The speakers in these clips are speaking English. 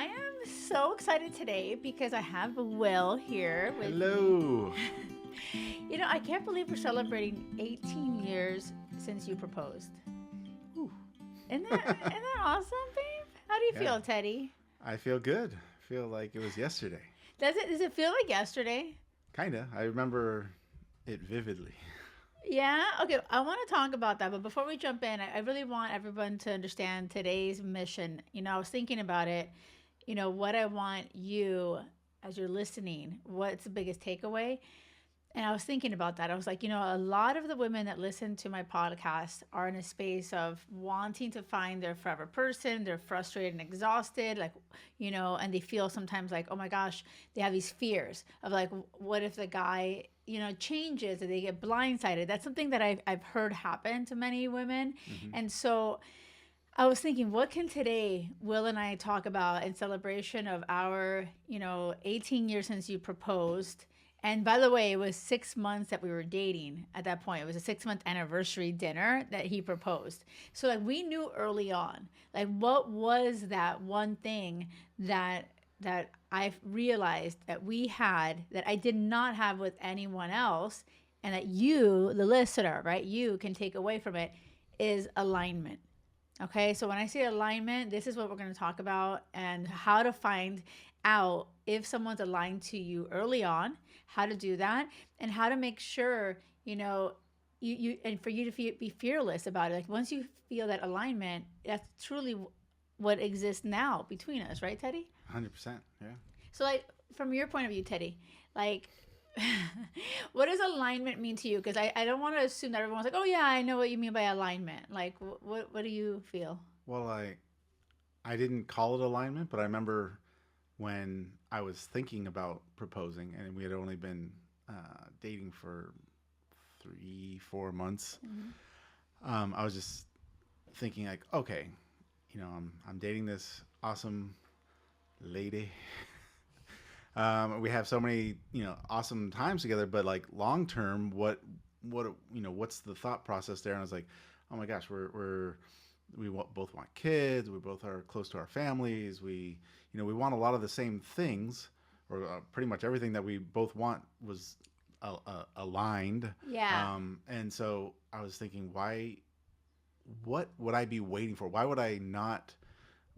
I am so excited today because I have Will here with me. Hello. I can't believe we're celebrating 18 years since you proposed. Whew. Isn't that awesome, babe? How do you Yeah, feel, Teddy? I feel good. I feel like it was yesterday. Does it feel like yesterday? Kinda. I remember it vividly. Yeah. Okay. I want to talk about that, but before we jump in, I really want everyone to understand today's mission. I was thinking about it. What I want you, as you're listening, what's the biggest takeaway? And I was thinking about that. I was like, a lot of the women that listen to my podcast are in a space of wanting to find their forever person. They're frustrated and exhausted, and they feel sometimes like, oh my gosh, they have these fears of like, what if the guy, changes or they get blindsided? That's something that I've heard happen to many women. Hmm. And so I was thinking, what can today Will and I talk about in celebration of our, 18 years since you proposed? And by the way, it was 6 months that we were dating at that point. It was a 6 month anniversary dinner that he proposed. So like we knew early on, like what was that one thing that I realized that we had that I did not have with anyone else, and that you, the listener, right, you can take away from it is alignment. Okay, so when I say alignment, this is what we're going to talk about and how to find out if someone's aligned to you early on, how to do that, and how to make sure, and for you to be fearless about it. Like once you feel that alignment, that's truly what exists now between us, right, Teddy? 100%. Yeah. So, like, from your point of view, Teddy, like, what does alignment mean to you? Because I don't want to assume that everyone's like, oh, yeah, I know what you mean by alignment. Like, what do you feel? Well, I didn't call it alignment, but I remember when I was thinking about proposing, and we had only been dating for 3, 4 months. Mm-hmm. I was just thinking like, okay, I'm dating this awesome lady. We have so many awesome times together, but like long term, what's the thought process there? And I was like, oh my gosh, both want kids. We both are close to our families. We want a lot of the same things, or pretty much everything that we both want was aligned. Yeah. And so I was thinking, what would I be waiting for? Why would I not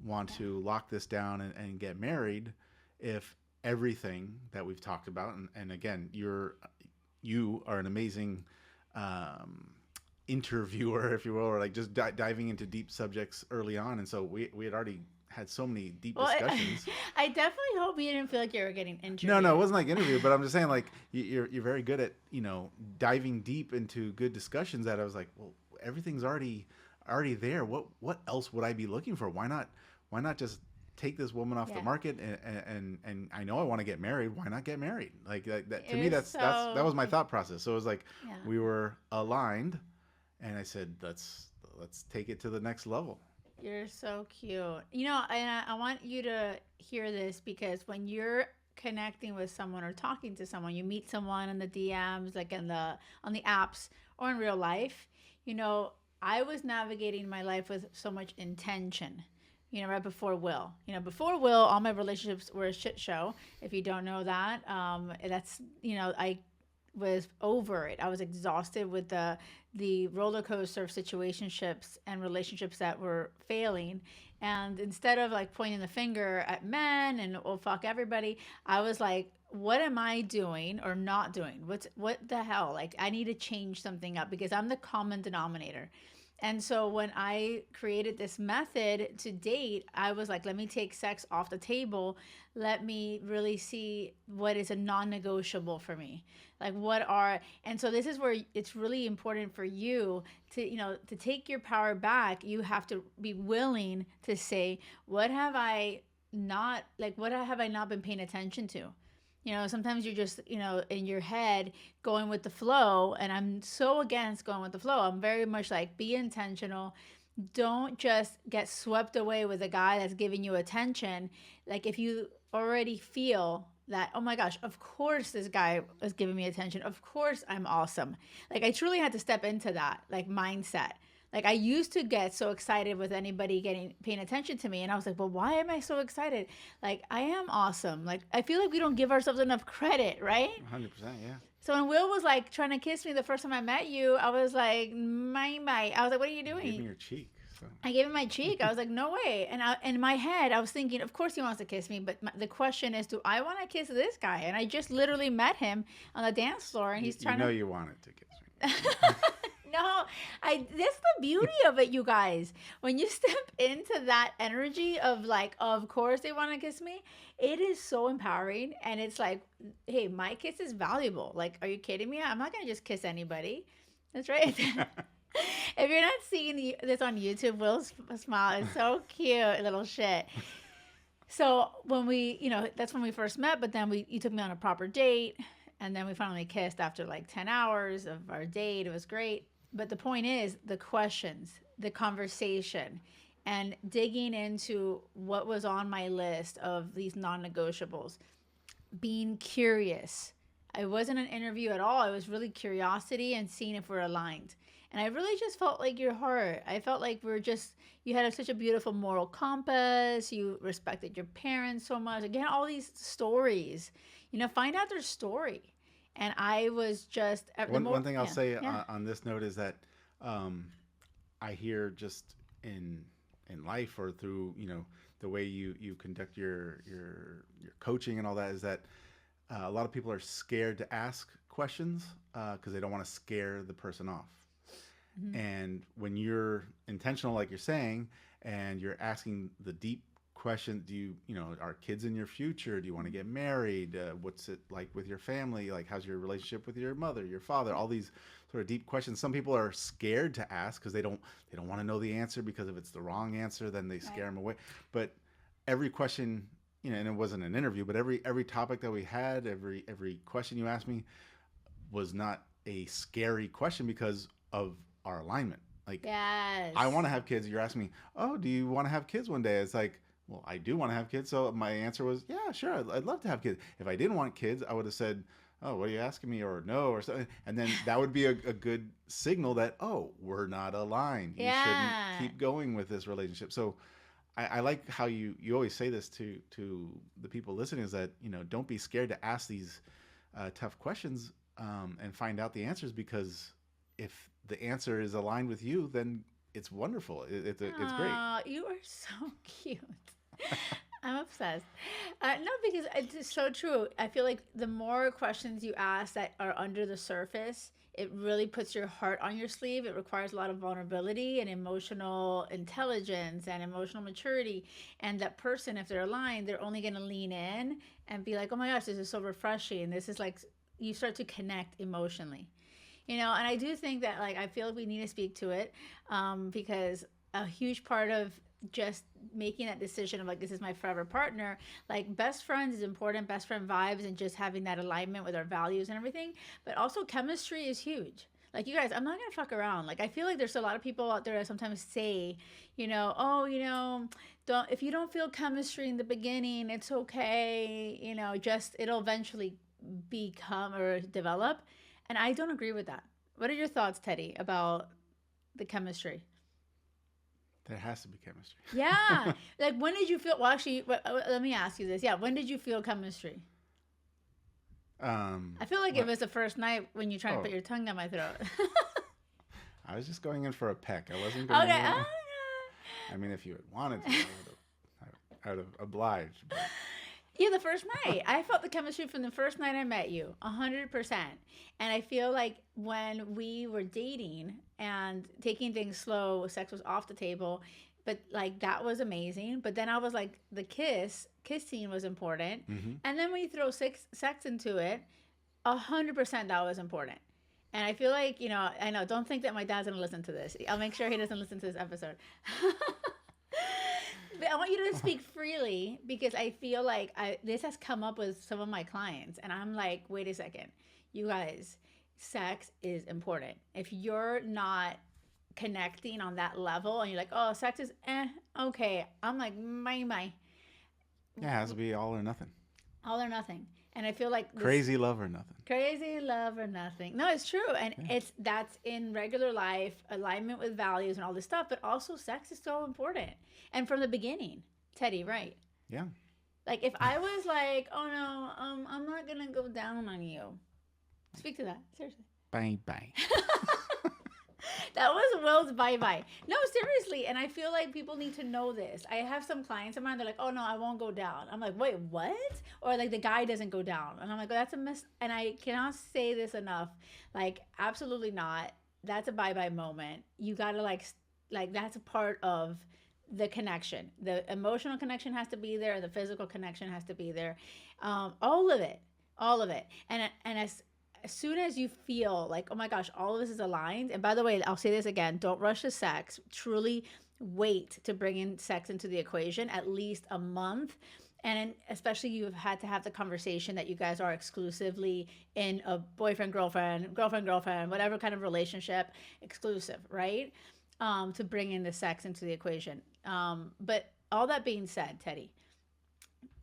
want Yeah. to lock this down and get married if everything that we've talked about, and again, you are an amazing interviewer, if you will, or like just diving into deep subjects early on, and so we had already had so many deep Well, discussions. I definitely hope you didn't feel like you were getting No, it interviewed. wasn't like interview, but I'm just saying like you're very good at diving deep into good discussions. That I was like, well, everything's already there. What else would I be looking for? Why not just take this woman off the Yeah. market, and I know I want to get married. Why not get married? Like that to It me, was that so, was my thought process. So it was like yeah. we were aligned, and I said, let's take it to the next level. You're so cute. And I want you to hear this because when you're connecting with someone or talking to someone, you meet someone in the DMs, like on the apps or in real life, I was navigating my life with so much intention. Right before Will. Before Will, all my relationships were a shit show. If you don't know that, that's I was over it. I was exhausted with the roller coaster of situationships and relationships that were failing. And instead of like pointing the finger at men and oh fuck everybody, I was like, what am I doing or not doing? What the hell? Like I need to change something up because I'm the common denominator. And so when I created this method to date, I was like, let me take sex off the table. Let me really see what is a non-negotiable for me. Like and so this is where it's really important for you to take your power back. You have to be willing to say, what have I not been paying attention to? Sometimes you're just, in your head going with the flow. And I'm so against going with the flow. I'm very much like, be intentional. Don't just get swept away with a guy that's giving you attention. Like, if you already feel that, oh my gosh, of course this guy is giving me attention. Of course I'm awesome. Like, I truly had to step into that, like, mindset. Like I used to get so excited with anybody getting paying attention to me, and I was like, "Well, why am I so excited? Like I am awesome." Like I feel like we don't give ourselves enough credit, right? 100%. Yeah. So when Will was like trying to kiss me the first time I met you, I was like, my. I was like, "What are you You gave me doing?" your cheek. So I gave him my cheek. I was like, "No way!" And in my head, I was thinking, "Of course he wants to kiss me," but the question is, do I want to kiss this guy? And I just literally met him on the dance floor, and he's you trying know to. you wanted to kiss me. No, I that's the beauty of it, you guys. When you step into that energy of like, of course they want to kiss me, it is so empowering. And it's like, hey, my kiss is valuable. Like, are you kidding me? I'm not gonna just kiss anybody. That's right. If you're not seeing this on YouTube, Will's smile is so cute, little shit. So when we, that's when we first met. But then you took me on a proper date, and then we finally kissed after like 10 hours of our date. It was great. But the point is the questions, the conversation, and digging into what was on my list of these non-negotiables. Being curious. It wasn't an interview at all. It was really curiosity and seeing if we're aligned. And I really just felt like your heart. I felt like you had such a beautiful moral compass. You respected your parents so much. Again, all these stories, find out their story. And I was just, the one more, one thing I'll yeah, say yeah. on this note is that um, I hear just in life or through the way you conduct your coaching and all that is that a lot of people are scared to ask questions because they don't want to scare the person off. Mhm. And when you're intentional, like you're saying, and you're asking the deep question, are kids in your future? Do you want to get married? What's it like with your family? Like, how's your relationship with your mother, your father? All these sort of deep questions. Some people are scared to ask because they don't want to know the answer because if it's the wrong answer, then they scare Right. them away. But every question, and it wasn't an interview, but every topic that we had, every question you asked me was not a scary question because of our alignment. Like, I want Yes. to have kids. You're asking me, oh, do you want to have kids one day? It's like, well, I do want to have kids. So my answer was, yeah, sure, I'd love to have kids. If I didn't want kids, I would have said, oh, what are you asking me? Or no, or something. And then that would be a good signal that, oh, we're not aligned. You shouldn't Yeah. keep going with this relationship. So I like how you always say this to the people listening is that, don't be scared to ask these tough questions and find out the answers because if the answer is aligned with you, then it's wonderful. It's great. Oh, you are so cute. I'm obsessed. No, because it's so true. I feel like the more questions you ask that are under the surface, it really puts your heart on your sleeve. It requires a lot of vulnerability and emotional intelligence and emotional maturity. And that person, if they're aligned, they're only going to lean in and be like, oh my gosh, this is so refreshing. This is like, you start to connect emotionally. And I do think that like I feel like we need to speak to it, because a huge part of just making that decision of like this is my forever partner, like best friends is important, best friend vibes, and just having that alignment with our values and everything, but also chemistry is huge. Like you guys, I'm not gonna fuck around. Like I feel like there's a lot of people out there that sometimes say, oh, don't, if you don't feel chemistry in the beginning, it's okay. Just it'll eventually become or develop. And I don't agree with that. What are your thoughts, Teddy, about the chemistry? There has to be chemistry. Yeah. Like, when did you feel? Well, actually, let me ask you this. Yeah. When did you feel chemistry? um, I feel like it what? was the first night when you tried to put Oh, your tongue down my throat. I was just going in for a peck. I wasn't going Okay. in. I mean, if you had wanted to, I would have obliged. But Yeah, the first night. I felt the chemistry from the first night I met you, 100%. And I feel like when we were dating and taking things slow, sex was off the table, but like that was amazing. But then I was like, the kiss scene was important. hmm And then when you throw sex into it, 100% that was important. And I feel like, I know, don't think that my dad's gonna listen to this. I'll make sure he doesn't listen to this episode. But I want you to speak freely because I feel like this has come up with some of my clients, and I'm like, wait a second, you guys, sex is important. If you're not connecting on that level, and you're like, oh, sex is okay, I'm like, my. yeah, it has to be all or nothing. All or nothing. And I feel like this Crazy love or nothing. crazy love or nothing. No, it's true. And Yeah. that's in regular life, alignment with values and all this stuff, but also sex is so important. And from the beginning, Teddy, right? Yeah. Like if I was like, oh no, I'm not gonna go down on you. Speak to that. Seriously. Bang bang. That was Will's bye bye. No, seriously. And I feel like people need to know this. I have some clients of mine, they're like, oh no, I won't go down. I'm like, wait, what? Or like the guy doesn't go down. And I'm like, well, that's a miss. And I cannot say this enough. Like, absolutely not. That's a bye bye moment. You gotta like, that's a part of the connection. The emotional connection has to be there. The physical connection has to be there. All of it, all of it. And as soon as you feel like, oh my gosh, all of this is aligned. And by the way, I'll say this again: don't rush to sex. Truly wait to bring in sex into the equation at least a month. And especially you've had to have the conversation that you guys are exclusively in a boyfriend, girlfriend, girlfriend, girlfriend, whatever kind of relationship, exclusive, right? To bring in the sex into the equation. But all that being said, Teddy,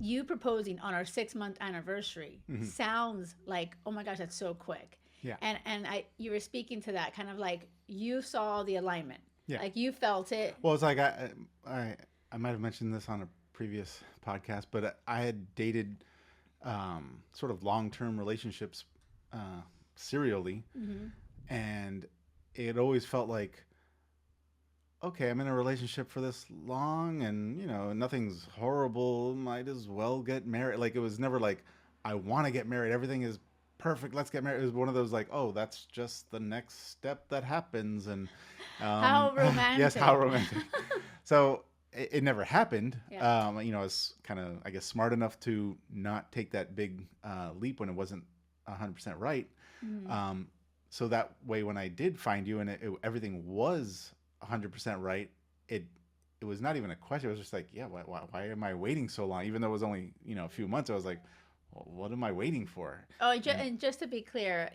you proposing on our 6 month anniversary sounds like, oh my gosh, that's so quick. Yeah. And you were speaking to that kind of like you saw the alignment. Yeah. Like you felt it. Well, it's like I might have mentioned this on a previous podcast, but I had dated sort of long-term relationships serially, and it always felt like, okay, I'm in a relationship for this long, and nothing's horrible. Might as well get married. Like it was never like I want to get married. Everything is perfect. Let's get married. It was one of those like, oh, that's just the next step that happens, and How romantic. yes, how romantic. So it never happened. Yeah. I was kind of, I guess, smart enough to not take that big leap when it wasn't 100% right. So that way, when I did find you and everything was 100% right, it was not even a question. It was just like, yeah, why am I waiting so long? Even though it was only a few months, I was like, well, what am I waiting for? Oh, and just to be clear,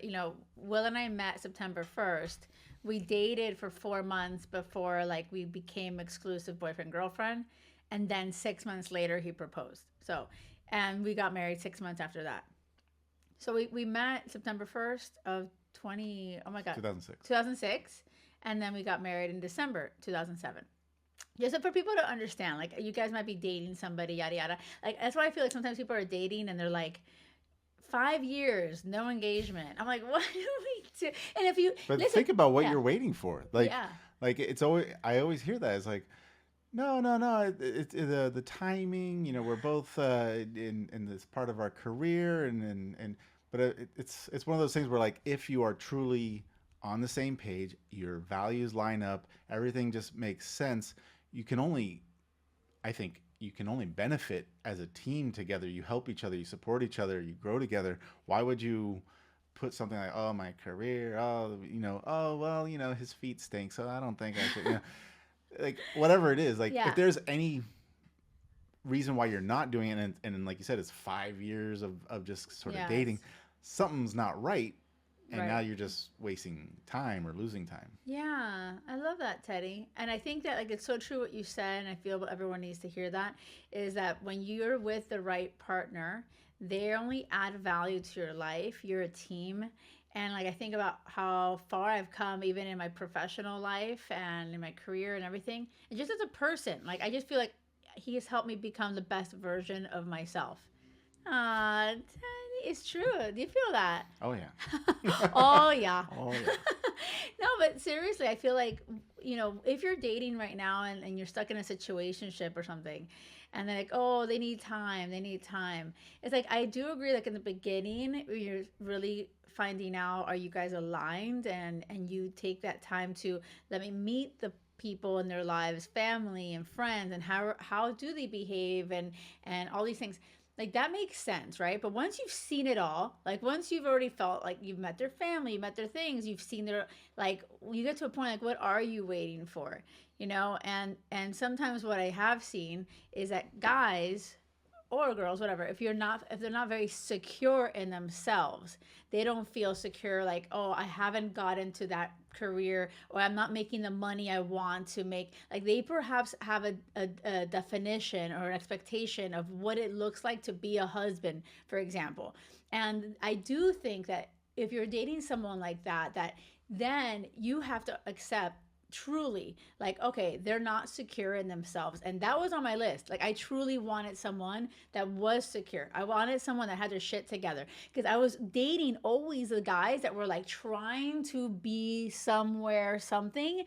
Will and I met September 1st. We dated for 4 months before like we became exclusive boyfriend girlfriend, and then 6 months later he proposed. So, and we got married 6 months after that. So we met September 1st of 20. Oh my God, 2006. 2006, and then we got married in December 2007. Just so for people to understand, like you guys might be dating somebody, yada yada. Like that's why I feel like sometimes people are dating and they're like, 5 years, no engagement. I'm like, what do we do? And if you But listen, think about what yeah, you're waiting for. Like, yeah, like it's always, I always hear that. It's like, no, no, no. It's the timing. We're both in this part of our career, but it's one of those things where like if you are truly on the same page, your values line up, everything just makes sense. You can only, I think, you can only benefit as a team together. You help each other, you support each other, you grow together. Why would you put something like, oh, my career, oh, well, his feet stink, so I don't think I should, like whatever it is. Like yeah, if there's any reason why you're not doing it, and like you said, it's 5 years of just sort of yes, dating, something's not right. And now right. you're just wasting time or losing time. Yeah, I love that, Teddy. And I think that like it's so true what you said, and I feel everyone needs to hear that is that when you're with the right partner, they only add value to your life. You're a team. And like I think about how far I've come even in my professional life and in my career and everything. And just as a person, like I just feel like he has helped me become the best version of myself. Teddy, it's true. Do you feel that? Oh yeah. Oh yeah. Oh yeah. No, but seriously, I feel like, if you're dating right now and you're stuck in a situationship or something, and they're like, oh, they need time, they need time. It's like, I do agree, like in the beginning, you're really finding out, are you guys aligned? And you take that time to let me meet the people in their lives, family and friends, and how do they behave and all these things like that makes sense, right? But once you've seen it all, like once you've already felt like you've met their family, you met their things, you've seen their like you get to a point like what are you waiting for? And sometimes what I have seen is that guys or girls, whatever, if they're not very secure in themselves, they don't feel secure like, oh, I haven't gotten to that career, or I'm not making the money I want to make. Like they perhaps have a definition or an expectation of what it looks like to be a husband, for example. And I do think that if you're dating someone like that, that then you have to accept truly, like, okay, they're not secure in themselves. And that was on my list. Like I truly wanted someone that was secure. I wanted someone that had their shit together, because I was dating always the guys that were like trying to be somewhere, something.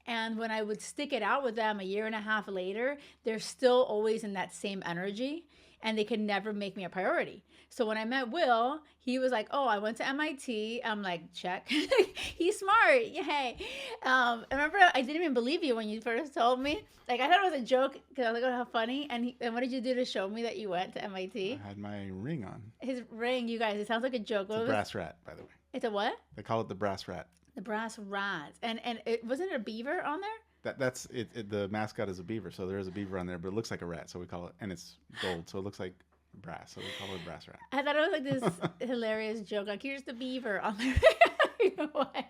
And when I would stick it out with them a year and a half later, they're still always in that same energy, and they could never make me a priority. So when I met Will, he was like, "Oh, I went to MIT." I'm like, "Check." He's smart. Yay. I remember I didn't even believe you when you first told me. Like I thought it was a joke because I was like, "Oh, how funny." And what did you do to show me that you went to MIT? I had my ring on. His ring, you guys. It sounds like a joke. It's a brass rat, by the way. It's a what? They call it the brass rat. The brass rats. And it wasn't it a beaver on there? That's it. The mascot is a beaver, so there is a beaver on there, but it looks like a rat, so we call it, and it's gold, so it looks like brass, so we call it a brass rat. I thought it was like this hilarious joke. Like, here's the beaver on there. You know what?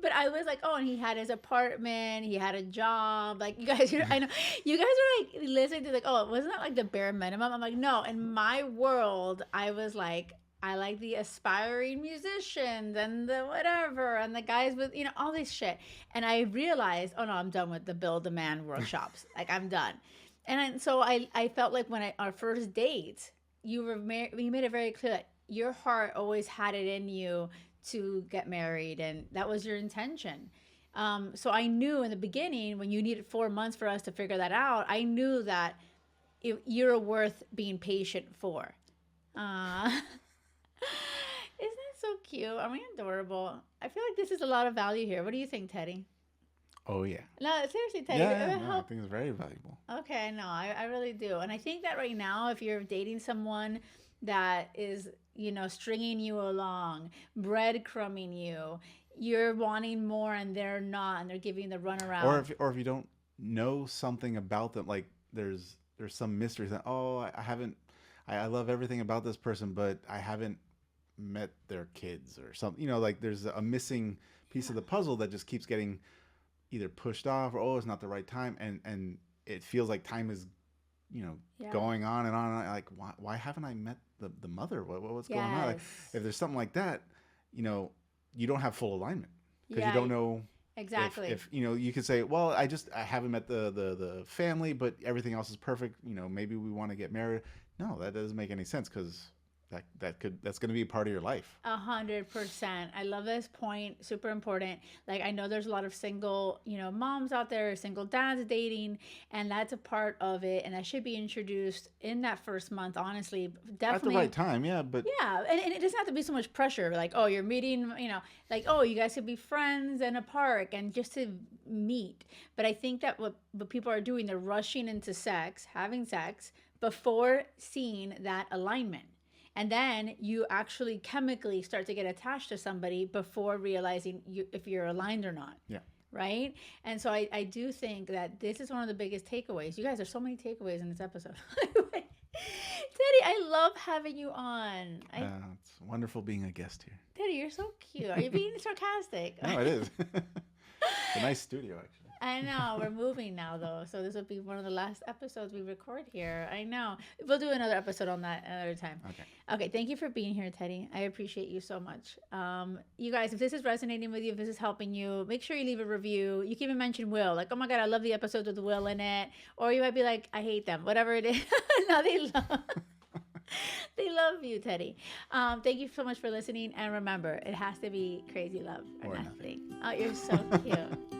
But I was like, oh, and he had his apartment, he had a job. Like, you guys, I know you guys are like listening to like, oh, wasn't that like the bare minimum? I'm like, no. In my world, I was like, I like the aspiring musicians and the whatever and the guys with, you know, all this shit. And I realized, oh no, I'm done with the build a man workshops. Like I'm done. And so I felt like when our first date, you made it very clear that your heart always had it in you to get married, and that was your intention. So I knew in the beginning, when you needed 4 months for us to figure that out, I knew that you're worth being patient for. Isn't it so cute? Are we adorable? I feel like this is a lot of value here. What do you think, Teddy? Oh yeah. No, seriously, Teddy. Yeah, no, I think it's very valuable. Okay, no, I really do. And I think that right now, if you're dating someone that is, you know, stringing you along, breadcrumbing you, you're wanting more and they're not, and they're giving the runaround. Or if you don't know something about them, like there's some mystery that, oh, I love everything about this person, but I haven't met their kids or something. You know, like there's a missing piece of the puzzle that just keeps getting either pushed off, or oh, it's not the right time, and it feels like time is, you know, going on and on. And like, why haven't I met the mother? What's going on? Like, if there's something like that, you know, you don't have full alignment because you don't know exactly. If you know, you could say, well, I haven't met the family, but everything else is perfect. You know, maybe we want to get married. No, that doesn't make any sense, because that's going to be a part of your life. 100%. I love this point. Super important. Like, I know there's a lot of single, you know, moms out there, single dads dating, and that's a part of it. And that should be introduced in that first month, honestly. Definitely. At the right time, yeah. But yeah. And it doesn't have to be so much pressure. Like, oh, you're meeting, you know, like, oh, you guys could be friends in a park and just to meet. But I think that what people are doing, they're rushing into sex, having sex, before seeing that alignment. And then you actually chemically start to get attached to somebody before realizing if you're aligned or not. Yeah. Right? And so I do think that this is one of the biggest takeaways. You guys, there's so many takeaways in this episode. Teddy, I love having you on. It's wonderful being a guest here. Teddy, you're so cute. Are you being sarcastic? No, it is. It's a nice studio, actually. I know. We're moving now, though. So this will be one of the last episodes we record here. I know. We'll do another episode on that another time. Okay. Thank you for being here, Teddy. I appreciate you so much. You guys, if this is resonating with you, if this is helping you, make sure you leave a review. You can even mention Will. Like, oh my God, I love the episodes with Will in it. Or you might be like, I hate them. Whatever it is. No, they love. They love you, Teddy. Thank you so much for listening. And remember, it has to be crazy love or nothing. Oh, you're so cute.